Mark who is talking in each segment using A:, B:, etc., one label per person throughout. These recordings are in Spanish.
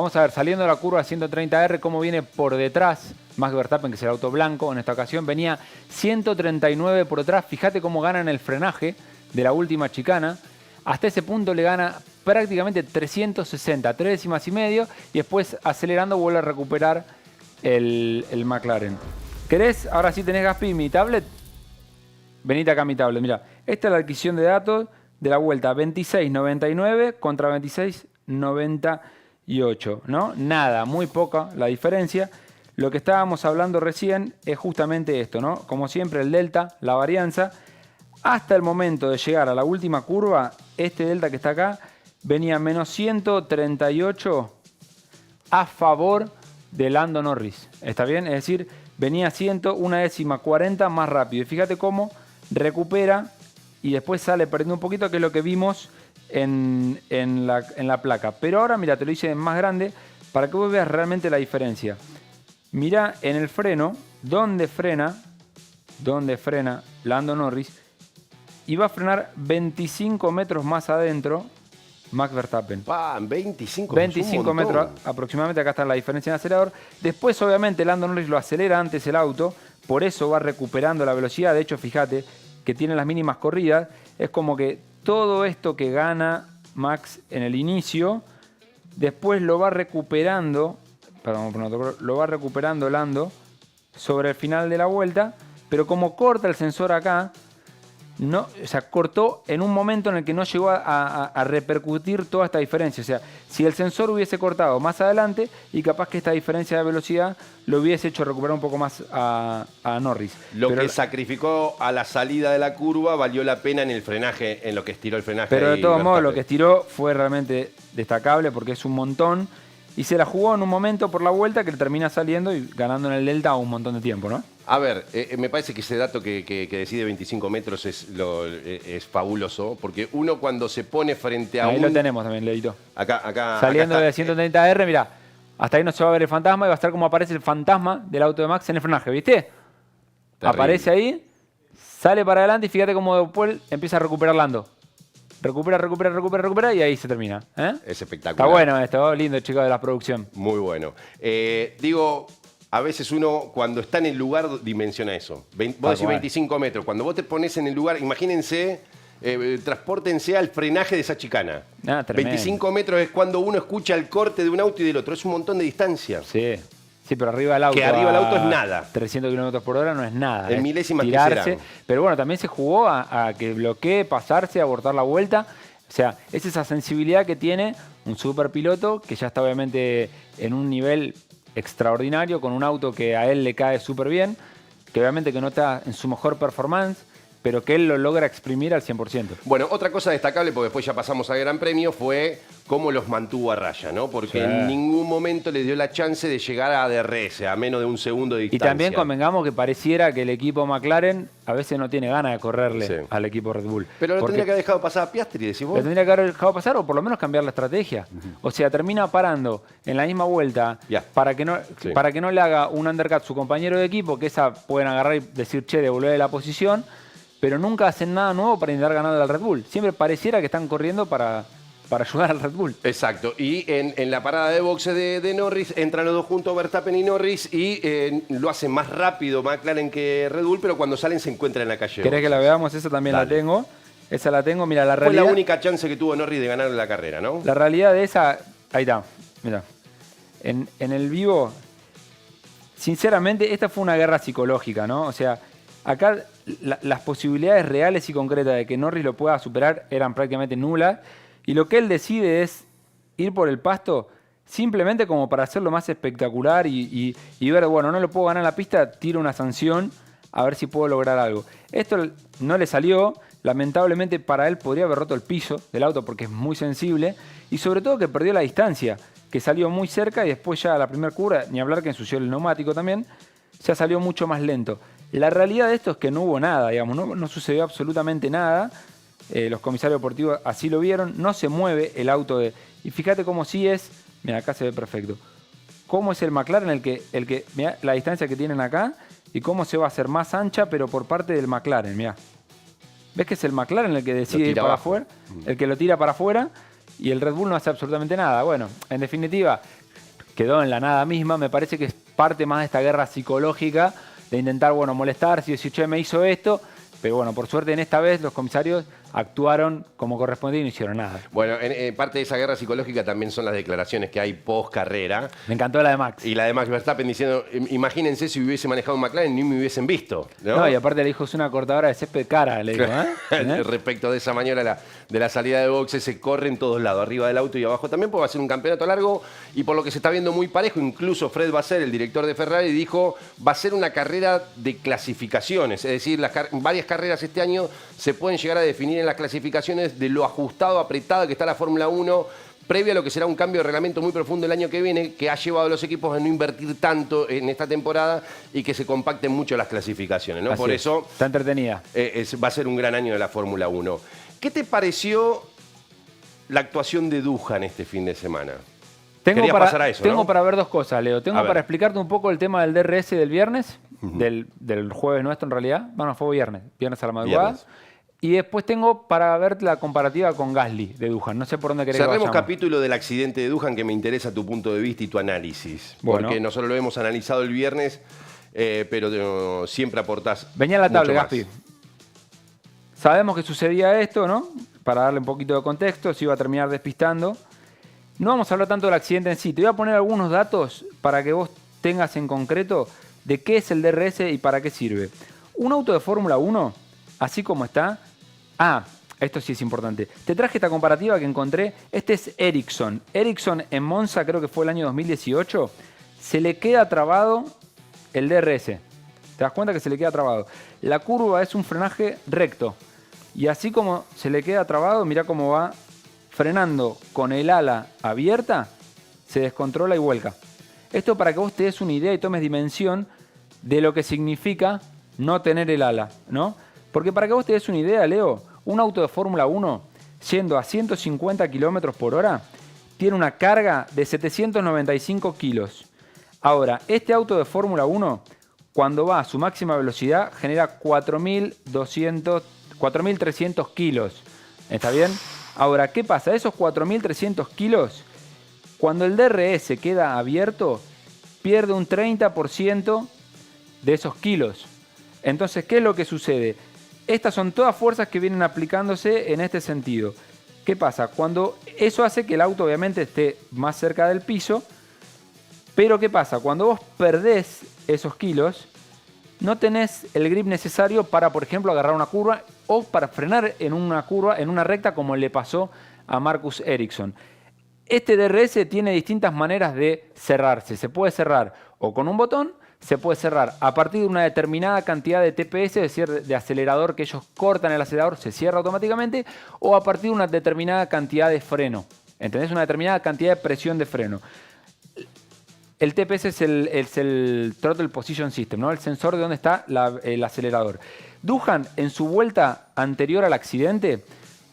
A: Vamos a ver, saliendo de la curva 130R, cómo viene por detrás Max Verstappen, que es el auto blanco en esta ocasión. Venía 139 por detrás. Fíjate cómo gana en el frenaje de la última chicana. Hasta ese punto le gana prácticamente 360, 3 décimas y medio. Y después, acelerando, vuelve a recuperar el McLaren. ¿Querés? Ahora sí tenés, Gaspi, mi tablet. Venite acá a mi tablet. Mira, esta es la adquisición de datos de la vuelta 26.99 contra 26.98, ¿no? Nada, muy poca la diferencia. Lo que estábamos hablando recién es justamente esto, ¿no? Como siempre, el delta, la varianza. Hasta el momento de llegar a la última curva, este delta que está acá venía menos 138 a favor de Lando Norris. ¿Está bien? Es decir, venía 100, 1 décima 40 más rápido. Y fíjate cómo recupera y después sale perdiendo un poquito, que es lo que vimos en la placa. Pero ahora, mira, te lo hice más grande para que vos veas realmente la diferencia. Mira en el freno, donde frena Lando Norris, y va a frenar 25 metros más adentro Max Verstappen. 25 metros aproximadamente, acá está la diferencia en acelerador. Después, obviamente, Lando Norris lo acelera antes el auto, por eso va recuperando la velocidad. De hecho, fíjate que tiene las mínimas corridas. Es como que todo esto que gana Max en el inicio, después lo va recuperando, lo va recuperando Lando sobre el final de la vuelta, pero como corta el sensor acá, no, o sea, cortó en un momento en el que no llegó a repercutir toda esta diferencia. O sea, si el sensor hubiese cortado más adelante, y capaz que esta diferencia de velocidad lo hubiese hecho recuperar un poco más a Norris.
B: Lo que sacrificó a la salida de la curva valió la pena en el frenaje, en lo que estiró el frenaje.
A: Pero de todos modos, lo que estiró fue realmente destacable porque es un montón. Y se la jugó en un momento por la vuelta que le termina saliendo y ganando en el delta un montón de tiempo, ¿no?
B: A ver, me parece que ese dato que decide 25 metros es fabuloso, porque uno cuando se pone frente a
A: ahí lo tenemos también, Leito.
B: Acá
A: saliendo
B: acá
A: de 130R, mirá, hasta ahí no se va a ver el fantasma y va a estar como aparece el fantasma del auto de Max en el frenaje, ¿viste? Terrible. Aparece ahí, sale para adelante y fíjate cómo después empieza a recuperar Lando. Recupera y ahí se termina.
B: Es espectacular.
A: Está bueno esto, lindo, chicos, de la producción.
B: Muy bueno. Digo, a veces uno cuando está en el lugar dimensiona eso. Vos decís 25 metros. Cuando vos te pones en el lugar, imagínense, transpórtense al frenaje de esa chicana. 25 metros es cuando uno escucha el corte de un auto y del otro. Es un montón de distancia.
A: Sí. Sí, pero arriba del auto.
B: Que arriba del auto es nada.
A: 300 kilómetros por hora no es nada.
B: En milésimas
A: tirarse. Pero bueno, también se jugó a que bloquee, pasarse, abortar la vuelta. O sea, es esa sensibilidad que tiene un superpiloto que ya está obviamente en un nivel extraordinario, con un auto que a él le cae súper bien, que obviamente que no está en su mejor performance, pero que él lo logra exprimir al 100%.
B: Bueno, otra cosa destacable, porque después ya pasamos al Gran Premio, fue cómo los mantuvo a raya, ¿no? Porque en ningún momento les dio la chance de llegar a DRS, a menos de un segundo de distancia.
A: Y también convengamos que pareciera que el equipo McLaren a veces no tiene ganas de correrle al equipo Red Bull.
B: Pero lo tendría que haber dejado pasar a Piastri, decís vos.
A: Lo tendría que haber dejado pasar o por lo menos cambiar la estrategia. O sea, termina parando en la misma vuelta para que no le haga un undercut a su compañero de equipo, que esa pueden agarrar y decir, che, devolverle la posición, pero nunca hacen nada nuevo para intentar ganar al Red Bull. Siempre pareciera que están corriendo para ayudar al Red Bull.
B: Exacto. Y en la parada de boxe de Norris entran los dos juntos, Verstappen y Norris, y lo hacen más rápido McLaren que Red Bull, pero cuando salen se encuentran en la calle.
A: ¿Querés que la veamos? Esa también la tengo. Esa la tengo. Mira, la realidad...
B: Fue la única chance que tuvo Norris de ganar la carrera, ¿no?
A: La realidad de esa... Ahí está. Mira. En el vivo, sinceramente, esta fue una guerra psicológica, ¿no? O sea, acá las posibilidades reales y concretas de que Norris lo pueda superar eran prácticamente nulas. Y lo que él decide es ir por el pasto simplemente como para hacerlo más espectacular y ver, bueno, no lo puedo ganar en la pista, tiro una sanción a ver si puedo lograr algo. Esto no le salió, lamentablemente para él podría haber roto el piso del auto porque es muy sensible y sobre todo que perdió la distancia, que salió muy cerca y después ya a la primera curva, ni hablar que ensució el neumático también, ya salió mucho más lento. La realidad de esto es que no hubo nada, digamos, no sucedió absolutamente nada. Los comisarios deportivos así lo vieron, no se mueve el auto de... Y fíjate cómo sí es, mira, acá se ve perfecto, cómo es el McLaren el que mira la distancia que tienen acá y cómo se va a hacer más ancha, pero por parte del McLaren, mira. ¿Ves que es el McLaren el que decide ir para afuera? El que lo tira para afuera y el Red Bull no hace absolutamente nada. Bueno, en definitiva, quedó en la nada misma. Me parece que es parte más de esta guerra psicológica de intentar, bueno, molestar, si decir, che, me hizo esto. Pero bueno, por suerte en esta vez los comisarios actuaron como correspondía y no hicieron nada.
B: Bueno, parte de esa guerra psicológica también son las declaraciones que hay post carrera.
A: Me encantó la de Max.
B: Y la de Max Verstappen diciendo, imagínense si hubiese manejado un McLaren ni me hubiesen visto. No,
A: y aparte le dijo, es una cortadora de césped cara, le dijo, ¿eh?
B: Respecto de esa maniobra de la salida de boxes, se corre en todos lados, arriba del auto y abajo también, porque va a ser un campeonato largo y por lo que se está viendo muy parejo. Incluso Fred Vasseur, el director de Ferrari, dijo, va a ser una carrera de clasificaciones. Es decir, varias carreras este año se pueden llegar a definir en las clasificaciones de lo ajustado, apretada que está la Fórmula 1, previo a lo que será un cambio de reglamento muy profundo el año que viene, que ha llevado a los equipos a no invertir tanto en esta temporada y que se compacten mucho las clasificaciones, ¿no? Por eso
A: está entretenida.
B: Va a ser un gran año de la Fórmula 1. ¿Qué te pareció la actuación de Duhan este fin de semana?
A: Tengo
B: ¿no?
A: para ver dos cosas, Leo. Tengo para explicarte un poco el tema del DRS del viernes, del jueves nuestro en realidad. Bueno, fue viernes a la madrugada. Viernes. Y después tengo para ver la comparativa con Gasly de Duhan. No sé por dónde querés que vayamos.
B: Cerremos capítulo del accidente de Duhan, que me interesa tu punto de vista y tu análisis. Bueno. Porque nosotros lo hemos analizado el viernes, pero siempre aportás.
A: Venía a la tabla, Gaspi. Sabemos que sucedía esto, ¿no? Para darle un poquito de contexto, se iba a terminar despistando. No vamos a hablar tanto del accidente en sí. Te voy a poner algunos datos para que vos tengas en concreto de qué es el DRS y para qué sirve. Un auto de Fórmula 1, así como está... esto sí es importante. Te traje esta comparativa que encontré. Este es Ericsson. Ericsson en Monza, creo que fue el año 2018. Se le queda trabado el DRS. ¿Te das cuenta que se le queda trabado? La curva es un frenaje recto. Y así como se le queda trabado, mirá cómo va frenando con el ala abierta, se descontrola y vuelca. Esto para que vos te des una idea y tomes dimensión de lo que significa no tener el ala, ¿no? Porque para que vos te des una idea, Leo, un auto de Fórmula 1 yendo a 150 km por hora tiene una carga de 795 kilos. Ahora, este auto de Fórmula 1, cuando va a su máxima velocidad, genera 4.300 kilos. ¿Está bien? Ahora, ¿qué pasa? Esos 4.300 kilos, cuando el DRS queda abierto, pierde un 30% de esos kilos. Entonces, ¿qué es lo que sucede? Estas son todas fuerzas que vienen aplicándose en este sentido. ¿Qué pasa? Cuando eso hace que el auto obviamente esté más cerca del piso, pero ¿qué pasa? Cuando vos perdés esos kilos, no tenés el grip necesario para, por ejemplo, agarrar una curva o para frenar en una curva, en una recta, como le pasó a Marcus Ericsson. Este DRS tiene distintas maneras de cerrarse. Se puede cerrar o con un botón, se puede cerrar a partir de una determinada cantidad de TPS, es decir, de acelerador, que ellos cortan el acelerador, se cierra automáticamente, o a partir de una determinada cantidad de freno. ¿Entendés? Una determinada cantidad de presión de freno. El TPS es el Throttle Position System, ¿no? El sensor de dónde está el acelerador. Duhan, en su vuelta anterior al accidente,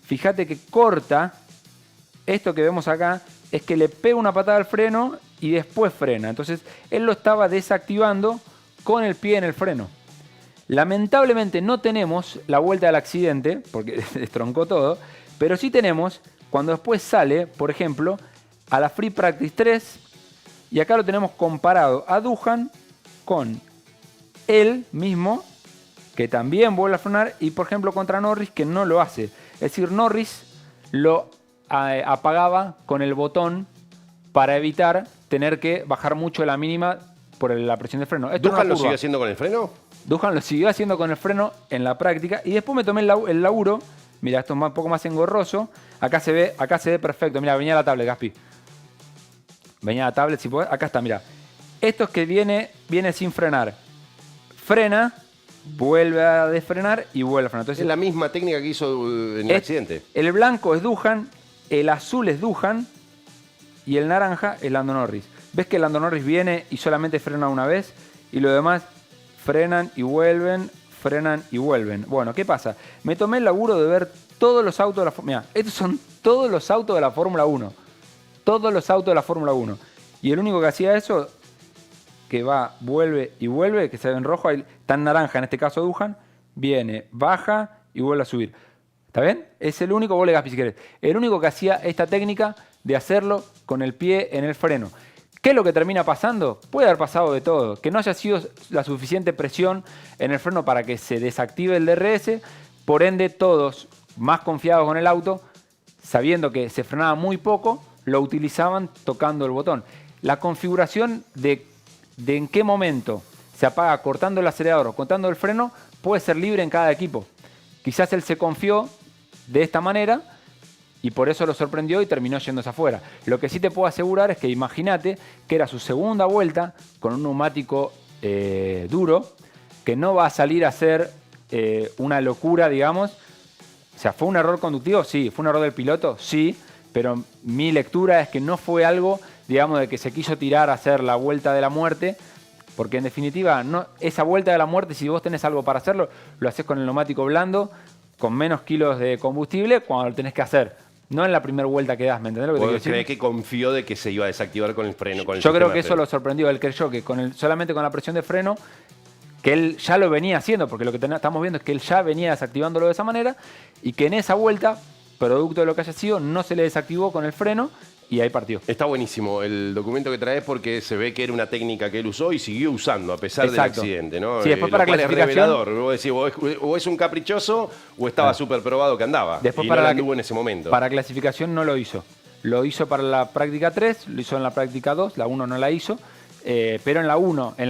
A: fíjate que corta, esto que vemos acá, es que le pega una patada al freno y después frena. Entonces, él lo estaba desactivando con el pie en el freno. Lamentablemente no tenemos la vuelta del accidente, porque destroncó todo, pero sí tenemos cuando después sale, por ejemplo, a la Free Practice 3, y acá lo tenemos comparado a Duhan con él mismo, que también vuelve a frenar, y por ejemplo contra Norris, que no lo hace. Es decir, Norris lo apagaba con el botón para evitar tener que bajar mucho la mínima por la presión de freno.
B: ¿Duhan lo siguió haciendo con el freno?
A: Duhan lo siguió haciendo con el freno en la práctica, y después me tomé el laburo. Mira, esto es un poco más engorroso. Acá se ve perfecto. Mira, venía la tablet, Gaspi. Venía la tablet, si podés. Acá está, mira. Esto es que viene sin frenar. Frena, vuelve a desfrenar y vuelve a frenar. Entonces,
B: es la misma técnica que hizo en el accidente.
A: El blanco es Duhan, el azul es Duhan y el naranja es Lando Norris. ¿Ves que Lando Norris viene y solamente frena una vez? Y lo demás frenan y vuelven, frenan y vuelven. Bueno, ¿qué pasa? Me tomé el laburo de ver todos los autos de la Fórmula 1. Mirá, estos son todos los autos de la Fórmula 1. Todos los autos de la Fórmula 1. Y el único que hacía eso, que va, vuelve y vuelve, que se ve en rojo, ahí está en naranja, en este caso Duhan, viene, baja y vuelve a subir. ¿Está bien? Es el único, vos le Gaspi si querés, el único que hacía esta técnica de hacerlo con el pie en el freno. ¿Qué es lo que termina pasando? Puede haber pasado de todo. Que no haya sido la suficiente presión en el freno para que se desactive el DRS. Por ende, todos más confiados con el auto, sabiendo que se frenaba muy poco, lo utilizaban tocando el botón. La configuración de en qué momento se apaga cortando el acelerador o cortando el freno puede ser libre en cada equipo. Quizás él se confió de esta manera y por eso lo sorprendió y terminó yéndose afuera. Lo que sí te puedo asegurar es que imagínate que era su segunda vuelta con un neumático duro, que no va a salir a ser una locura, digamos. O sea, ¿fue un error conductivo? Sí. ¿Fue un error del piloto? Sí. Pero mi lectura es que no fue algo, digamos, de que se quiso tirar a hacer la vuelta de la muerte, porque en definitiva, no, esa vuelta de la muerte, si vos tenés algo para hacerlo, lo haces con el neumático blando, con menos kilos de combustible, cuando lo tenés que hacer. No en la primera vuelta que das, ¿me entendés lo que te quiero decir?
B: ¿Cree que confió de que se iba a desactivar con el freno? Con el
A: Yo creo
B: sistema
A: que
B: de
A: eso
B: freno?
A: lo sorprendió. Él creyó que solamente con la presión de freno, que él ya lo venía haciendo, porque lo que estamos viendo es que él ya venía desactivándolo de esa manera, y que en esa vuelta, producto de lo que haya sido, no se le desactivó con el freno, y ahí partió.
B: Está buenísimo el documento que traes porque se ve que era una técnica que él usó y siguió usando a pesar del accidente, ¿no?
A: Sí, después para
B: lo cual
A: clasificación,
B: es revelador. Vos decís, o es un caprichoso o estaba súper probado que andaba.
A: Después
B: y
A: para
B: no la
A: la
B: anduvo en ese momento.
A: Para clasificación no lo hizo. Lo hizo para la práctica 3, lo hizo en la práctica 2, la 1 no la hizo, pero en la 1, en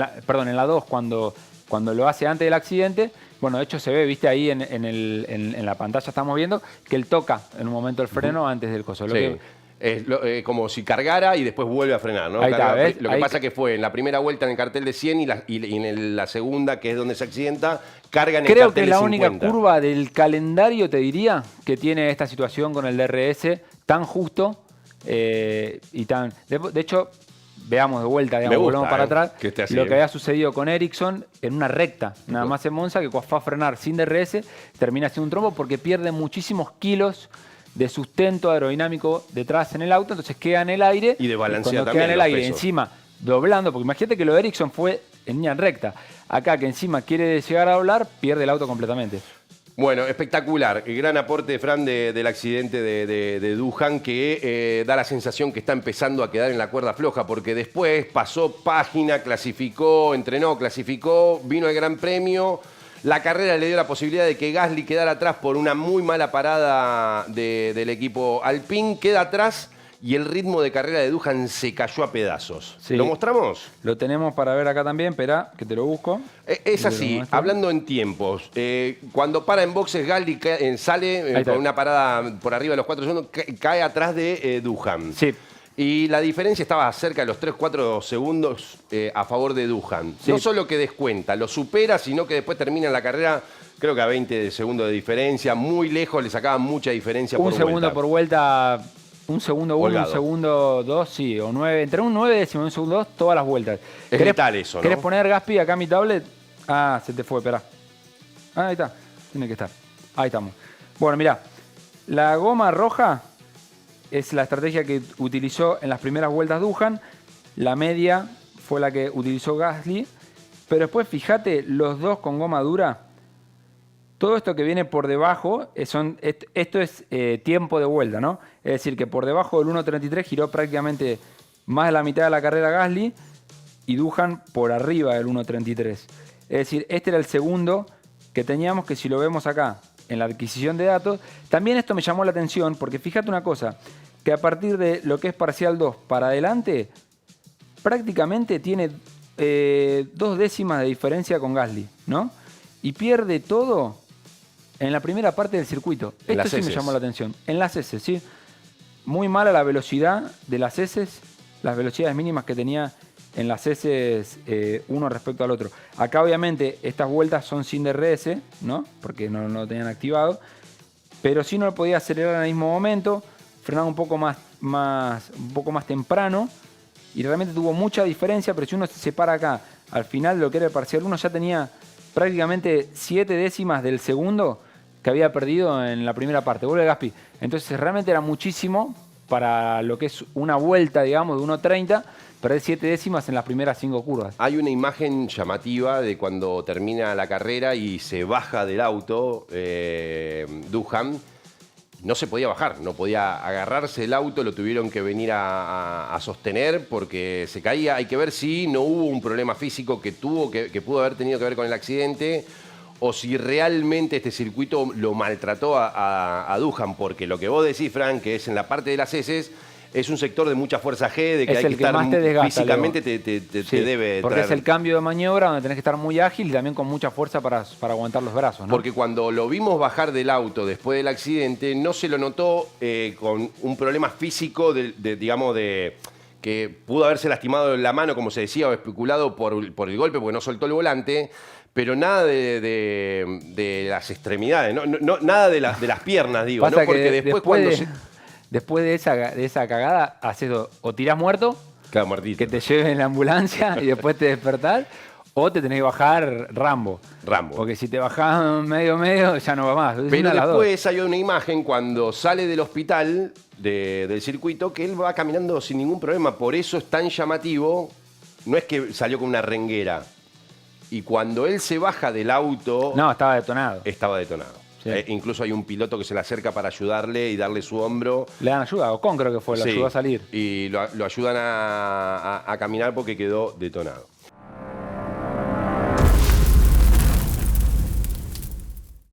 A: la 2, cuando lo hace antes del accidente, bueno, de hecho se ve, viste ahí en la pantalla estamos viendo que él toca en un momento el freno antes del coso.
B: Sí. Como si cargara y después vuelve a frenar, ¿no?
A: Ahí está, ¿ves?
B: Lo que pasa que fue en la primera vuelta en el cartel de 100 y en la segunda, que es donde se accidenta, carga en el
A: Creo
B: cartel
A: que es
B: de
A: la
B: 50.
A: única curva del calendario, te diría, que tiene esta situación con el DRS tan justo y tan... De hecho, veamos de vuelta, digamos, volvemos para atrás,
B: que esté así,
A: lo que había sucedido con Ericsson en una recta, nada más en Monza, que cuando fue a frenar sin DRS, termina haciendo un trombo porque pierde muchísimos kilos de sustento aerodinámico detrás en el auto, entonces queda en el aire.
B: Y de balancea
A: cuando
B: también
A: queda en el
B: los
A: aire,
B: pesos.
A: encima doblando, porque imagínate que lo de Ericsson fue en línea recta. Acá que encima quiere llegar a doblar, pierde el auto completamente.
B: Bueno, espectacular. El gran aporte, Fran, del accidente de Duhan, que da la sensación que está empezando a quedar en la cuerda floja, porque después pasó página, clasificó, entrenó, clasificó, vino el Gran Premio. La carrera le dio la posibilidad de que Gasly quedara atrás por una muy mala parada del equipo Alpine. Queda atrás y el ritmo de carrera de Duhan se cayó a pedazos.
A: Sí.
B: ¿Lo mostramos?
A: Lo tenemos para ver acá también, espera, que te lo busco.
B: Es así, hablando en tiempos. Cuando para en boxes, Gasly sale con una parada por arriba de los 4 segundos, cae atrás de Duhan.
A: Sí.
B: Y la diferencia estaba cerca de los 3-4 segundos a favor de Duhan.
A: Sí.
B: No solo que descuenta, lo supera, sino que después termina la carrera, creo que a 20 segundos de diferencia. Muy lejos, le sacaban mucha diferencia por vuelta.
A: Un segundo por vuelta, un segundo 1,
B: Holgado.
A: un segundo 2, sí, o 9. Entre un 9 décimo y un segundo 2, todas las vueltas.
B: Es letal eso, ¿no?
A: ¿Querés poner, Gaspi, acá mi tablet? Ah, se te fue, espera. Ah, ahí está, tiene que estar. Ahí estamos. Bueno, mirá, la goma roja es la estrategia que utilizó en las primeras vueltas Duhan. La media fue la que utilizó Gasly. Pero después, fíjate, los dos con goma dura. Todo esto que viene por debajo, esto es tiempo de vuelta, ¿no? Es decir, que por debajo del 1.33 giró prácticamente más de la mitad de la carrera Gasly y Duhan por arriba del 1.33. Es decir, este era el segundo que teníamos, que si lo vemos acá en la adquisición de datos, también esto me llamó la atención porque fíjate una cosa, que a partir de lo que es parcial 2 para adelante, prácticamente tiene 2 décimas de diferencia con Gasly, ¿no? Y pierde todo en la primera parte del circuito. Esto sí me llamó la atención. En las S, sí. Muy mala la velocidad de las S, las velocidades mínimas que tenía en las S uno respecto al otro. Acá obviamente estas vueltas son sin DRS, ¿no? Porque no lo tenían activado. Pero sí no lo podía acelerar en el mismo momento. Frenaba un poco más temprano. Y realmente tuvo mucha diferencia. Pero si uno se separa acá, al final de lo que era el parcial 1, ya tenía prácticamente 7 décimas del segundo que había perdido en la primera parte. Vuelve Gaspi. Entonces realmente era muchísimo para lo que es una vuelta, digamos, de 1.30, perder 7 décimas en las primeras 5 curvas.
B: Hay una imagen llamativa de cuando termina la carrera y se baja del auto Duhan, no se podía bajar, no podía agarrarse el auto, lo tuvieron que venir a sostener porque se caía. Hay que ver si no hubo un problema físico que pudo haber tenido que ver con el accidente o si realmente este circuito lo maltrató a Duhan, porque lo que vos decís, Frank, que es en la parte de las heces, es un sector de mucha fuerza G, de que
A: Es
B: hay
A: el
B: que
A: que
B: estar
A: más te desgasta,
B: físicamente,
A: Leo.
B: te
A: Sí,
B: debe
A: porque
B: traer.
A: es el cambio de maniobra donde tenés que estar muy ágil y también con mucha fuerza para aguantar los brazos, ¿no?
B: Porque cuando lo vimos bajar del auto después del accidente, no se lo notó con un problema físico, digamos, que pudo haberse lastimado la mano, como se decía, o especulado por el golpe, porque no soltó el volante, pero nada de las extremidades, nada de las piernas, digo,
A: Pasa
B: ¿no? Porque
A: que
B: después cuando
A: después de esa cagada, haces o tirás muerto,
B: Claro, muertito.
A: que te lleven en la ambulancia y después te despertás, o te tenés que bajar Rambo.
B: Rambo.
A: Porque si te bajás medio, ya no va más. Es
B: Pero
A: una de las dos.
B: después hay una imagen cuando sale del hospital del circuito que él va caminando sin ningún problema. Por eso es tan llamativo. No es que salió con una renguera. Y cuando él se baja del auto,
A: No, estaba detonado.
B: estaba detonado.
A: Sí.
B: Incluso hay un piloto que se le acerca para ayudarle y darle su hombro.
A: Le dan ayuda, Ocon creo que fue, lo
B: Sí,
A: ayudó a salir.
B: Y lo ayudan a caminar porque quedó detonado.